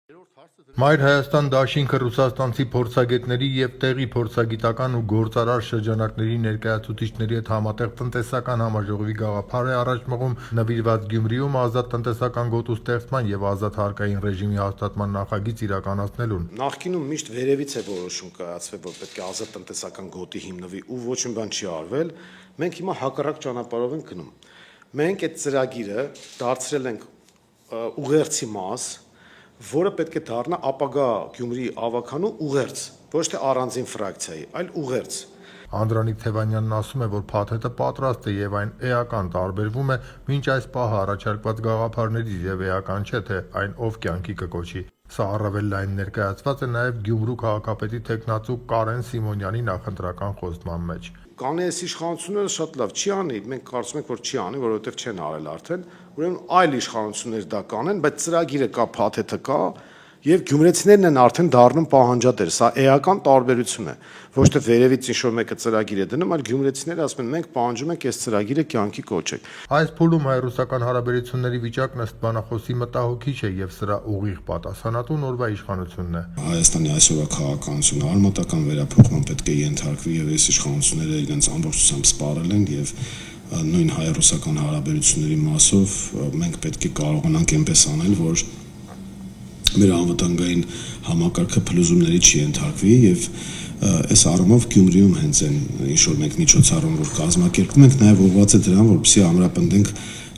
Մայր Հայաստան դաշինքը ռուսաստանցի փորձագետների և տեղի փորձագիտական ու գործարար շրջանակների ներկայացուցիչների հետ համատեղ տնտեսական համաժողովի գաղափար է առաջ մղում նվիրված Գյումրիում ազատ տնտեսական գոտու ստեղծման և ազատ հարկային ռեժիմի հաստատման նախագիծ իրականացնելուն։ Նախկինում միշտ վերևից է որոշում կայացվել, որ պետք է ազատ տնտեսական գոտի հիմնվի ու ոչ մի բան չի արվել, մենք հիմա հակառակ ճանապարհով ենք գնում։ Մենք այդ ծրագիրը դարձրել ենք ուղերձի մաս, որը պետք է դառնա ապագա Գյումրիի ավագանու ուղերձ, ոչ թե առանձին ֆրակցիայի, այլ ուղերձ։ Անդրանիկ Թևանյանն ասում է, որ փաթեթը պատրաստ է եւ այն էական տարբերվում է մինչ այս պահը առաջարկված գաղափարներից եւ էական չէ, թե այն ով կյանքի կկոչի։ Սա առավել լայն ներկայացված է նաեւ Գյումրու քաղաքապետի թեկնածու Կարեն Սիմոնյանի նախընտրական խոստման մեջ։ Կանես իշխանությունները շատ լավ չի անի, մենք կարծում ենք, որ չի անի, որովհետև չեն արել արդեն, ուրեմն այլ իշխանություններ դա կանեն, բայց ծրագիրը կա, փաթեթը կա, եւ գյումրեցիներն են արդեն դառնում պահանջատեր, սա էական տարբերություն է, ոչ թե վերևից ինչ-որ մեկը ծրագիր է դնում, այլ գյումրեցիները ասում են մենք պահանջում ենք այս ծրագիրը կյանքի կոչեք։ Այս փուլում հայ-ռուսական հարաբերությունների վիճակն ըստ բանախոսի մտահոգիչ է եւ սրա ուղիղ պատասխանատուն օրվա իշխանությունն է։ Հայաստանի այսօրվա քաղաքականությունը արմատական վերափոխման պետք է ենթարկվի եւ այս իշխանությունները իրենց ամբողջությամբ սպառել են եւ նույն հայ-ռուսական հարաբերությունների մասով մենք պետք է կարողանանք այնպես անել, որ մեր անվտանգային համակարգը փլուզումների չի ենթարկվի եւ այս առումով Գյումրիում հենց այն ինչ-որ մենք միջոցառում որ կազմակերպում ենք նաեւ ուղղված է դրան, որպեսզի ամրապնդենք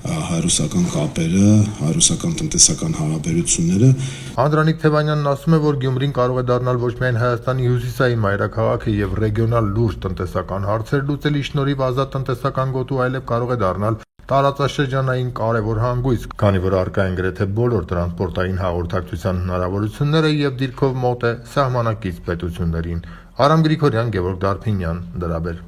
հայ-ռուսական կապերը, հայ-ռուսական տնտեսական հարաբերությունները։ Անդրանիկ Թևանյանն ասում է, որ Գյումրին կարող է դառնալ ոչ միայն Հայաստանի հյուսիսային մայրաքաղաքը եւ ռեգիոնալ լուրջ տնտեսական հարցեր լուծելի շնորհիվ ազատ տնտեսական գոտու, այլև կարող է դառնալ տարածաշրջանային կարևոր հանգույց, քանի որ առկա են գրեթե բոլոր տրանսպորտային հաղորդակցության հնարավորությունները եւ դիրքով մոտ է սահմանակից պետություններին։ Արամ Գրիգորյան, Գևորգ Դարփինյան, Դրաբեր։